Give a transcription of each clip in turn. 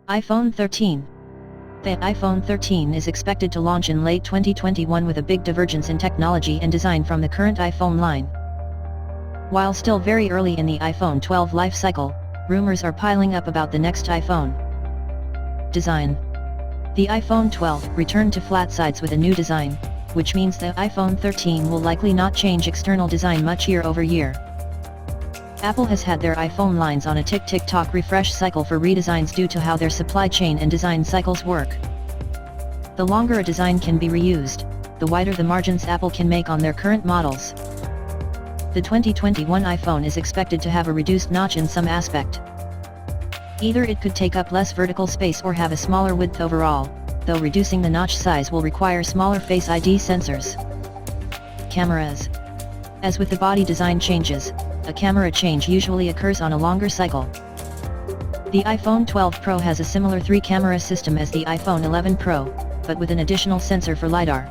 iPhone 13. The iPhone 13 is expected to launch in late 2021 with a big divergence in technology and design from the current iPhone line. While still very early in the iPhone 12 life cycle, rumors are piling up about the next iPhone design. The iPhone 12 returned to flat sides with a new design, which means the iPhone 13 will likely not change external design much year over year. Apple has had their iPhone lines on a tick-tick-tock refresh cycle for redesigns due to how their supply chain and design cycles work. The longer a design can be reused, the wider the margins Apple can make on their current models. The 2021 iPhone is expected to have a reduced notch in some aspect. Either it could take up less vertical space or have a smaller width overall, though reducing the notch size will require smaller Face ID sensors. Cameras. As with the body design changes, a camera change usually occurs on a longer cycle. The iPhone 12 Pro has a similar 3-camera system as the iPhone 11 Pro, but with an additional sensor for LiDAR.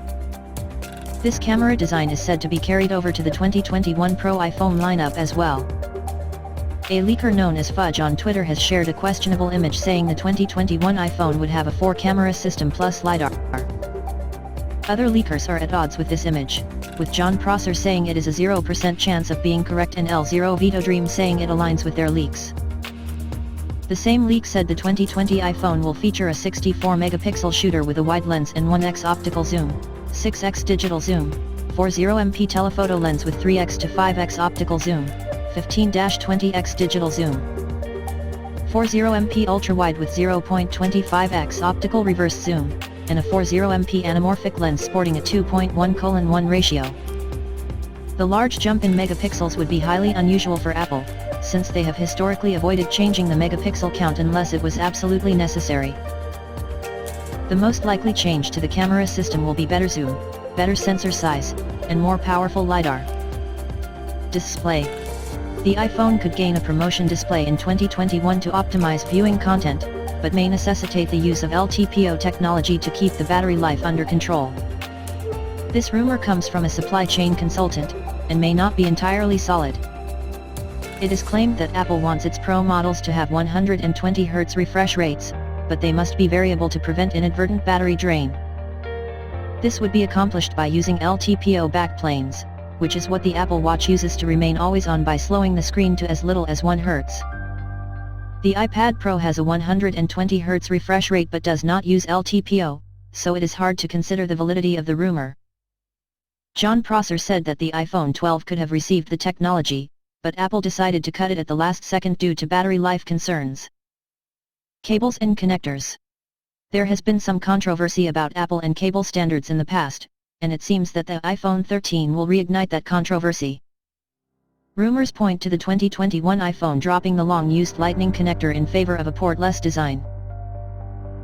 This camera design is said to be carried over to the 2021 Pro iPhone lineup as well. A leaker known as Fudge on Twitter has shared a questionable image saying the 2021 iPhone would have a 4-camera system plus LiDAR. Other leakers are at odds with this image, with John Prosser saying it is a 0% chance of being correct and L0 Vito Dream saying it aligns with their leaks. The same leak said the 2020 iPhone will feature a 64-megapixel shooter with a wide lens and 1x optical zoom, 6x digital zoom, 40MP telephoto lens with 3x to 5x optical zoom, 15-20x digital zoom, 40MP ultra-wide with 0.25x optical reverse zoom, and a 40MP anamorphic lens sporting a 2.1:1 ratio. The large jump in megapixels would be highly unusual for Apple, since they have historically avoided changing the megapixel count unless it was absolutely necessary. The most likely change to the camera system will be better zoom, better sensor size, and more powerful LiDAR. Display. The iPhone could gain a promotion display in 2021 to optimize viewing content, but may necessitate the use of LTPO technology to keep the battery life under control. This rumor comes from a supply chain consultant, and may not be entirely solid. It is claimed that Apple wants its Pro models to have 120 Hz refresh rates, but they must be variable to prevent inadvertent battery drain. This would be accomplished by using LTPO backplanes, which is what the Apple Watch uses to remain always on by slowing the screen to as little as 1 Hz. The iPad Pro has a 120 Hz refresh rate but does not use LTPO, so it is hard to consider the validity of the rumor. John Prosser said that the iPhone 12 could have received the technology, but Apple decided to cut it at the last second due to battery life concerns. Cables and connectors. There has been some controversy about Apple and cable standards in the past, and it seems that the iPhone 13 will reignite that controversy. Rumors point to the 2021 iPhone dropping the long-used Lightning connector in favor of a portless design.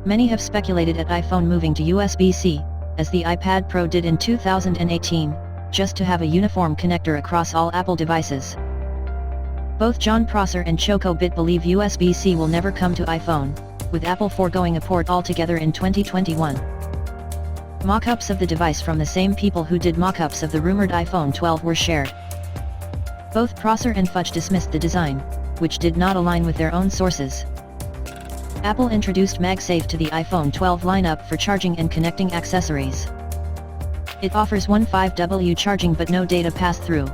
Many have speculated at iPhone moving to USB-C, as the iPad Pro did in 2018, just to have a uniform connector across all Apple devices. Both John Prosser and ChocoBit believe USB-C will never come to iPhone, with Apple foregoing a port altogether in 2021. Mock-ups of the device from the same people who did mock-ups of the rumored iPhone 12 were shared. Both Prosser and Fudge dismissed the design, which did not align with their own sources. Apple introduced MagSafe to the iPhone 12 lineup for charging and connecting accessories. It offers 15W charging but no data pass-through.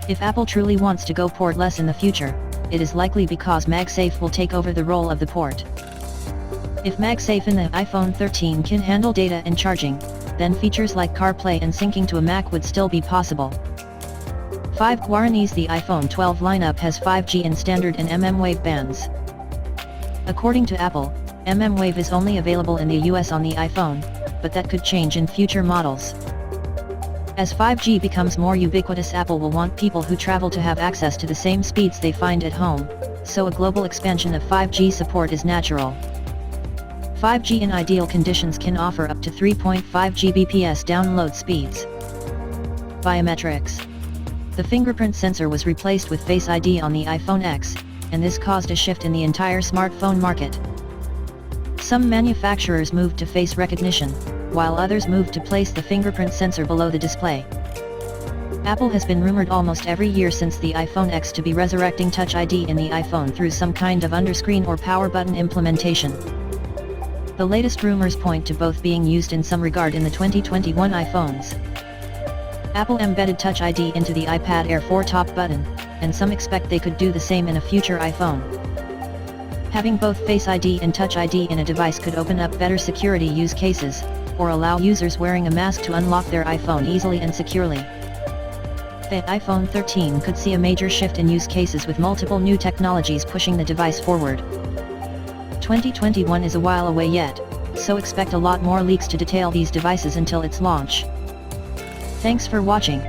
If Apple truly wants to go portless in the future, it is likely because MagSafe will take over the role of the port. If MagSafe in the iPhone 13 can handle data and charging, then features like CarPlay and syncing to a Mac would still be possible. 5 Guaranis. The iPhone 12 lineup has 5G in standard and mmWave bands. According to Apple, mmWave is only available in the US on the iPhone, but that could change in future models. As 5G becomes more ubiquitous, Apple will want people who travel to have access to the same speeds they find at home, so a global expansion of 5G support is natural. 5G in ideal conditions can offer up to 3.5 Gbps download speeds. Biometrics. The fingerprint sensor was replaced with Face ID on the iPhone X, and this caused a shift in the entire smartphone market. Some manufacturers moved to face recognition, while others moved to place the fingerprint sensor below the display. Apple has been rumored almost every year since the iPhone X to be resurrecting Touch ID in the iPhone through some kind of underscreen or power button implementation. The latest rumors point to both being used in some regard in the 2021 iPhones. Apple embedded Touch ID into the iPad Air 4 top button, and some expect they could do the same in a future iPhone. Having both Face ID and Touch ID in a device could open up better security use cases, or allow users wearing a mask to unlock their iPhone easily and securely. The iPhone 13 could see a major shift in use cases with multiple new technologies pushing the device forward. 2021 is a while away yet, so expect a lot more leaks to detail these devices until its launch. Thanks for watching.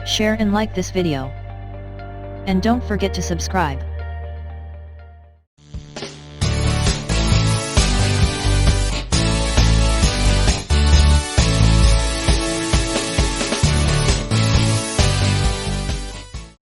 Share and like this video. And don't forget to subscribe.